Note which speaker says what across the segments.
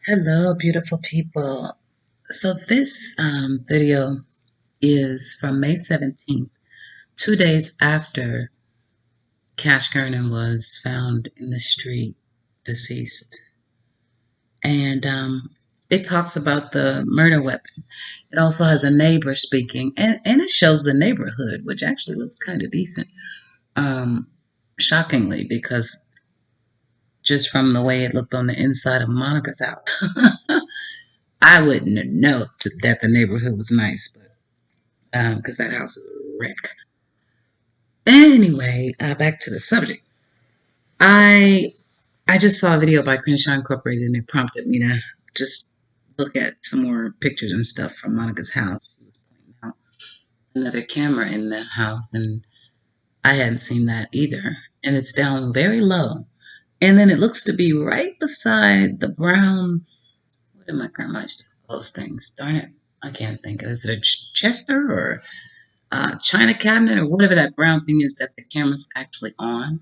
Speaker 1: Hello, beautiful people. So this video is from May 17th, 2 days after Gernon was found in the street, deceased. And it talks about the murder weapon. It also has a neighbor speaking, and it shows the neighborhood, which actually looks kind of decent. Um, Shockingly, because just from the way it looked on the inside of Monica's house, I wouldn't know that the neighborhood was nice, but because that house is a wreck. Anyway, back to the subject. I I just saw a video by Crenshaw Incorporated, and it prompted me to just look at some more pictures and stuff from Monica's house. She was pointing out another camera in the house, and I hadn't seen that either. And it's down very low. And then it looks to be right beside the brown. What did my grandma used to call those things? Darn it, I can't think. Is it a Chester or China cabinet or whatever that brown thing is that the camera's actually on?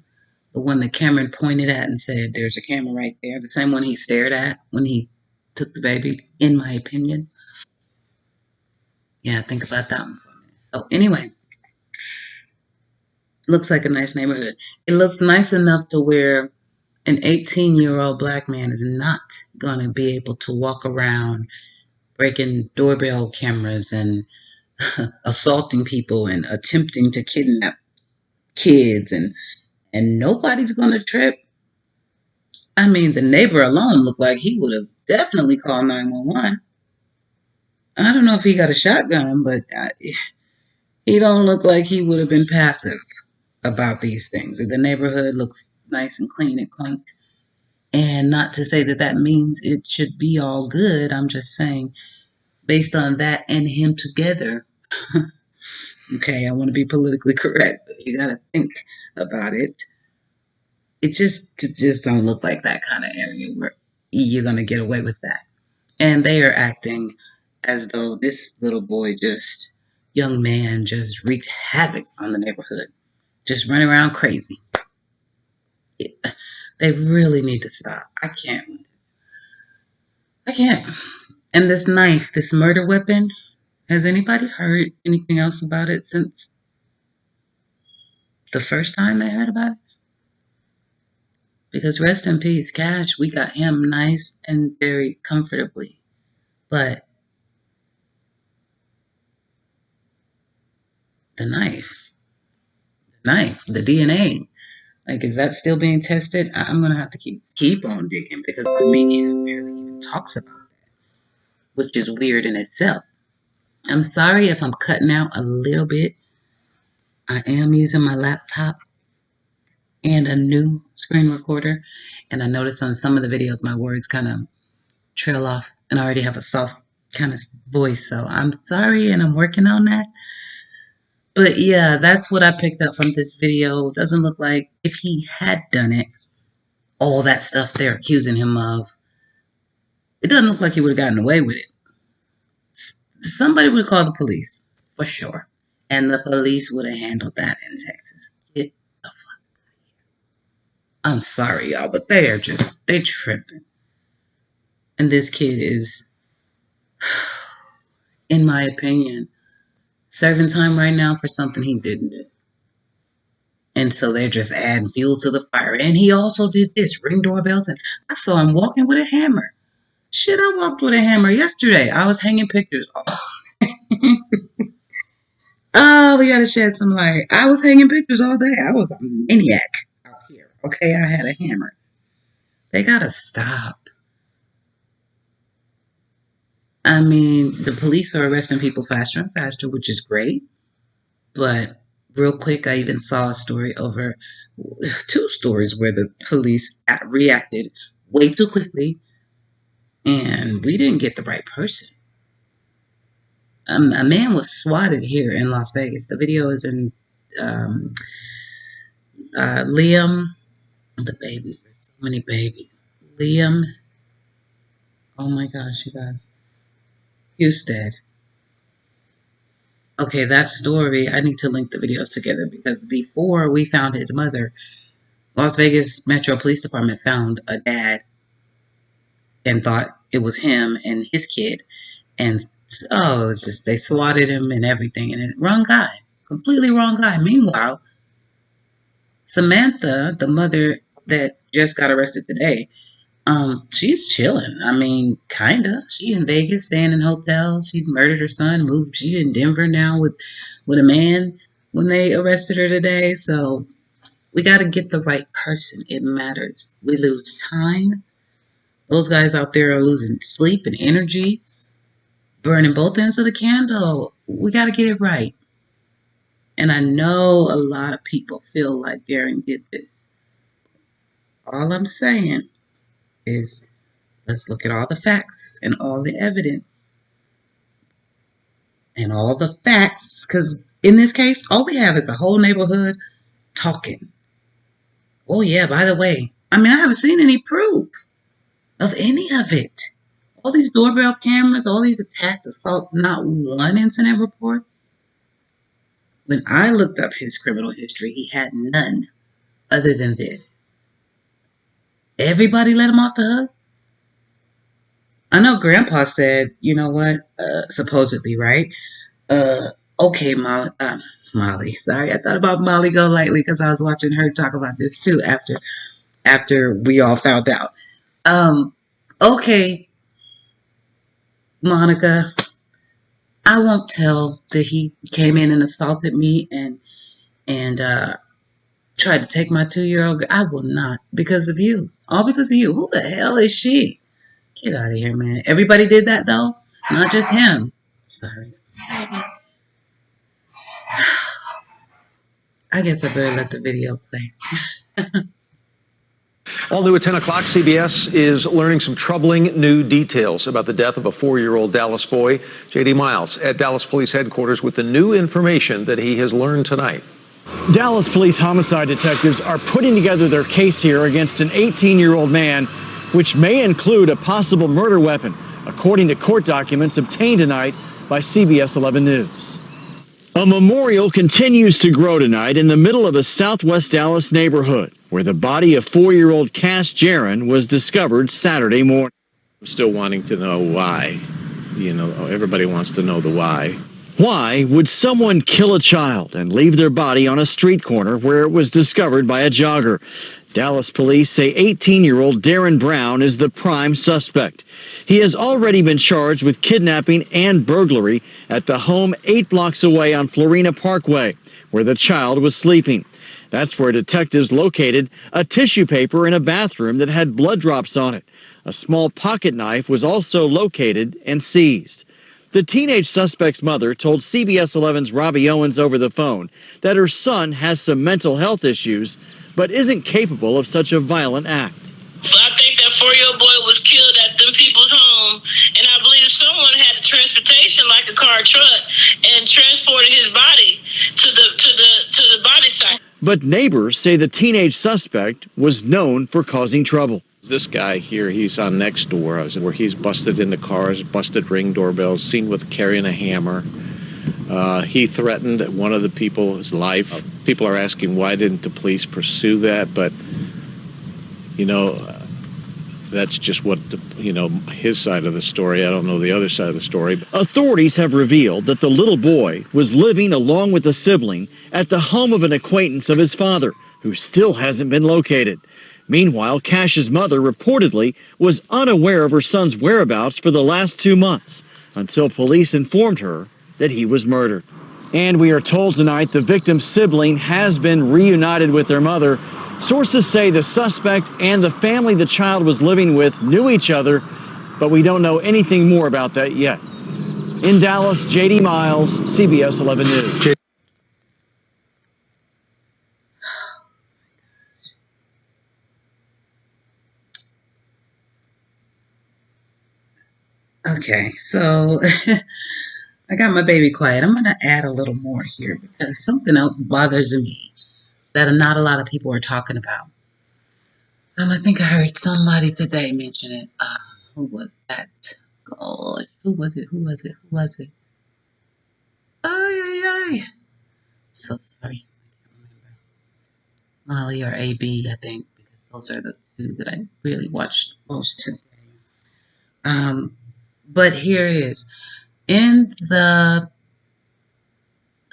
Speaker 1: The one that Cameron pointed at and said, "There's a camera right there." The same one he stared at when he took the baby, in my opinion. Yeah, think about that one for a minute. So anyway, looks like a nice neighborhood. It looks nice enough to where an 18-year-old black man is not going to be able to walk around breaking doorbell cameras and assaulting people and attempting to kidnap kids, and nobody's going to trip. I mean, the neighbor alone looked like he would have definitely called 911. I don't know if he got a shotgun, but he don't look like he would have been passive about these things. The neighborhood looks nice and clean and quaint. And not to say that that means it should be all good. I'm just saying, based on that and him together, okay, I want to be politically correct, but you got to think about it. It just don't look like that kind of area where you're going to get away with that. And they are acting as though this little boy, just young man, just wreaked havoc on the neighborhood, just running around crazy. They really need to stop. I can't. And this knife, this murder weapon, has anybody heard anything else about it since the first time they heard about it? Because rest in peace, Cash, we got him nice and very comfortably. But the knife, the DNA, like, is that still being tested? I'm gonna have to keep on digging because the media barely even talks about that, which is weird in itself. I'm sorry if I'm cutting out a little bit. I am using my laptop and a new screen recorder, and I notice on some of the videos my words kind of trail off, and I already have a soft kind of voice, so I'm sorry, and I'm working on that. But yeah, that's what I picked up from this video. Doesn't look like if he had done it, all that stuff they're accusing him of, it doesn't look like he would have gotten away with it. Somebody would have called the police, for sure. And the police would have handled that in Texas. Get the fuck. I'm sorry, y'all, but they tripping. And this kid is, in my opinion, serving time right now for something he didn't do. And so they're just adding fuel to the fire. And he also did this, ring doorbells, and I saw him walking with a hammer. Shit, I walked with a hammer yesterday. I was hanging pictures. Oh, we gotta shed some light. I was hanging pictures all day. I was a maniac out here. Okay, I had a hammer. They gotta stop. I mean, the police are arresting people faster and faster, which is great. But real quick, I even saw a story over two stories where the police reacted way too quickly, and we didn't get the right person. A man was swatted here in Las Vegas. The video is in um, Liam. The babies. There's so many babies. Liam. Oh my gosh, you guys. Husted. Okay, that story, I need to link the videos together because before we found his mother, Las Vegas Metro Police Department found a dad and thought it was him and his kid. And oh, it was just, they swatted him and everything. And wrong guy, completely wrong guy. Meanwhile, Samantha, the mother that just got arrested today, she's chilling. I mean, kinda. She in Vegas, staying in hotels. She murdered her son. Moved. She in Denver now with a man when they arrested her today. So we got to get the right person. It matters. We lose time. Those guys out there are losing sleep and energy, burning both ends of the candle. We got to get it right. And I know a lot of people feel like Darryinn did this. All I'm saying is let's look at all the facts and all the evidence and all the facts. Because in this case, all we have is a whole neighborhood talking. Oh, yeah, by the way, I mean, I haven't seen any proof of any of it. All these doorbell cameras, all these attacks, assaults, not one incident report. When I looked up his criminal history, he had none other than this. Everybody let him off the hook. I know Grandpa said, you know what, supposedly, right? Okay, Molly. Sorry, I thought about Molly Golightly because I was watching her talk about this too after we all found out. Okay, Monica, I won't tell that he came in and assaulted me and tried to take my 2-year-old. I will not, because of you. All because of you. Who the hell is she? Get out of here, man. Everybody did that though, not just him. Sorry, that's my baby. I guess I better let the video play.
Speaker 2: All new at 10 o'clock, CBS is learning some troubling new details about the death of a 4-year-old Dallas boy. J.D. Miles at Dallas Police Headquarters with the new information that he has learned tonight.
Speaker 3: Dallas police homicide detectives are putting together their case here against an 18-year-old man, which may include a possible murder weapon, according to court documents obtained tonight by CBS 11 News. A memorial continues to grow tonight in the middle of a southwest Dallas neighborhood, where the body of 4-year-old Cass Gernon was discovered Saturday morning.
Speaker 4: I'm still wanting to know why. You know, everybody wants to know the why.
Speaker 3: Why would someone kill a child and leave their body on a street corner where it was discovered by a jogger? Dallas police say 18-year-old Darryinn Brown is the prime suspect. He has already been charged with kidnapping and burglary at the home 8 blocks away on Florina Parkway, where the child was sleeping. That's where detectives located a tissue paper in a bathroom that had blood drops on it. A small pocket knife was also located and seized. The teenage suspect's mother told CBS 11's Robbie Owens over the phone that her son has some mental health issues, but isn't capable of such a violent act.
Speaker 5: I think that 4-year-old boy was killed at them people's home, and I believe someone had a transportation like a car or truck and transported his body to the body site.
Speaker 3: But neighbors say the teenage suspect was known for causing trouble.
Speaker 4: This guy here, he's on Nextdoor, where he's busted into cars, busted Ring doorbells, seen with carrying a hammer. He threatened one of the people's life. People are asking why didn't the police pursue that, but you know, that's just what his side of the story. I don't know the other side of the story.
Speaker 3: Authorities have revealed that the little boy was living along with a sibling at the home of an acquaintance of his father, who still hasn't been located. Meanwhile, Cash's mother reportedly was unaware of her son's whereabouts for the last 2 months, until police informed her that he was murdered. And we are told tonight the victim's sibling has been reunited with their mother. Sources say the suspect and the family the child was living with knew each other, but we don't know anything more about that yet. In Dallas, J.D. Miles, CBS 11 News.
Speaker 1: Okay, so I got my baby quiet. I'm going to add a little more here because something else bothers me that not a lot of people are talking about. I think I heard somebody today mention it. Who was that? God, who was it? Ay. So sorry. I can't remember. Molly or AB, I think, because those are the two that I really watched most today. But here it is. In the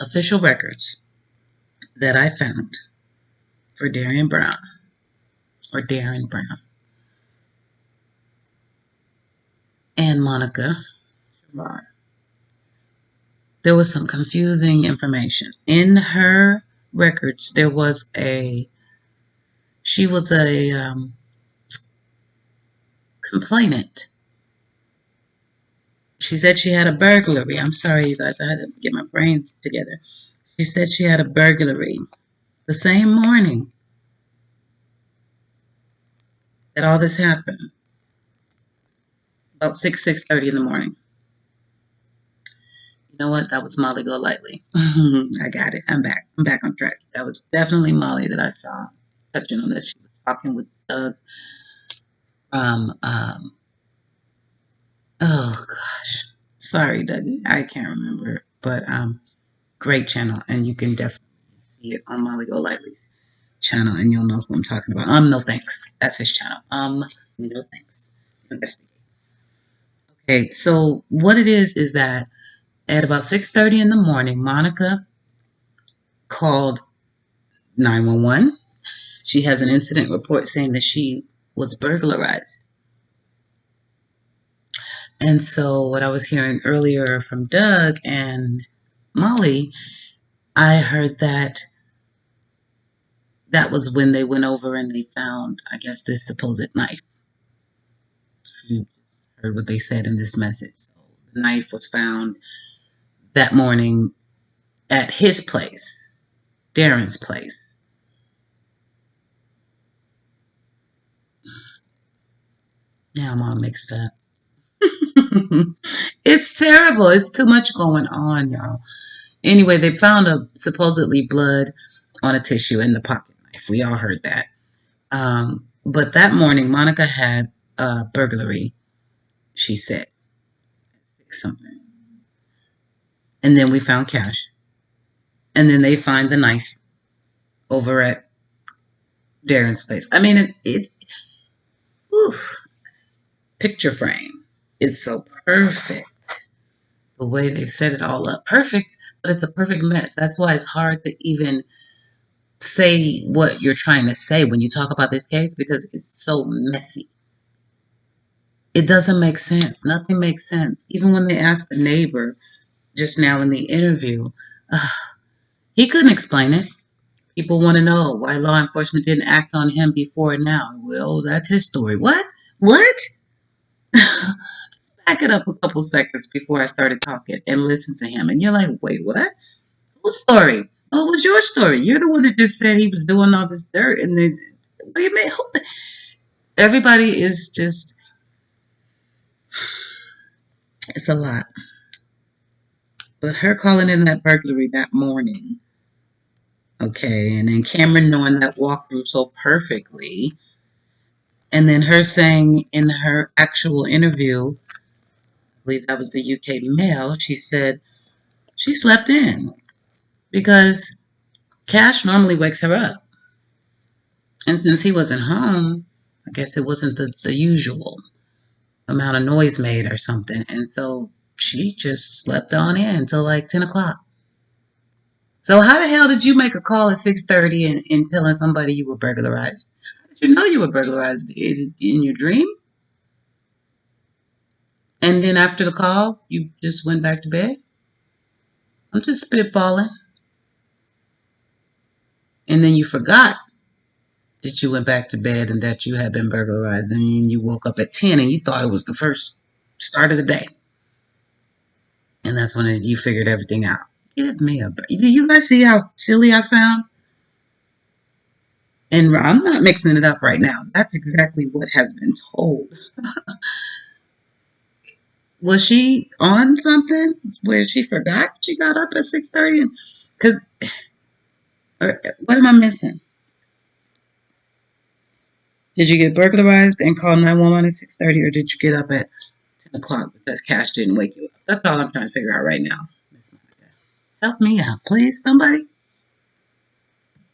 Speaker 1: official records that I found for Darryinn Brown, and Monica Sherrod, there was some confusing information. In her records, she was a complainant. She said she had a burglary. I'm sorry, you guys, I had to get my brains together. She said she had a burglary the same morning that all this happened, about 6:30 in the morning. You know what? That was Molly Golightly. I got it. I'm back. I'm back on track. That was definitely Molly that I saw touching on this. She was talking with Doug from, oh gosh. Sorry, Doug. I can't remember. But great channel. And you can definitely see it on Molly Golightly's channel. And you'll know who I'm talking about. No thanks. That's his channel. No thanks. Okay, so what it is that at about 6:30 in the morning, Monica called 911. She has an incident report saying that she was burglarized. And so what I was hearing earlier from Doug and Molly, I heard that was when they went over and they found, I guess, this supposed knife. You heard what they said in this message. So the knife was found that morning at his place, Darrynn's place. Now I'm all mixed up. It's terrible. It's too much going on, y'all. Anyway, they found a supposedly blood on a tissue in the pocket knife. We all heard that. But that morning, Monica had a burglary, she said. Something. And then we found cash. And then they find the knife over at Darren's place. I mean, picture frame. It's so perfect. The way they set it all up. Perfect, but it's a perfect mess. That's why it's hard to even say what you're trying to say when you talk about this case, because it's so messy. It doesn't make sense. Nothing makes sense. Even when they asked the neighbor just now in the interview, he couldn't explain it. People want to know why law enforcement didn't act on him before now. Well, that's his story. What? Just back it up a couple seconds before I started talking and listen to him. And you're like, wait, what? Whose story? Oh, it was your story. You're the one that just said he was doing all this dirt. And then, what do you mean? Everybody is just, it's a lot. But her calling in that burglary that morning, okay, and then Cameron knowing that walkthrough so perfectly, and then her saying in her actual interview, I believe that was the UK Mail, she said she slept in because Cash normally wakes her up. And since he wasn't home, I guess it wasn't the usual amount of noise made or something. And so she just slept on in until like 10 o'clock. So how the hell did you make a call at 6:30 and telling somebody you were burglarized? How did you know you were burglarized? In your dream? And then after the call, you just went back to bed? I'm just spitballing. And then you forgot that you went back to bed and that you had been burglarized. And then you woke up at 10 and you thought it was the first start of the day. And that's when you figured everything out. Give me a break. Do you guys see how silly I sound? And I'm not mixing it up right now. That's exactly what has been told. Was she on something where she forgot she got up at 6:30? Because what am I missing? Did you get burglarized and call 911 at 6:30, or did you get up at 10 o'clock because Cash didn't wake you up? That's all I'm trying to figure out right now. Help me out, please, somebody.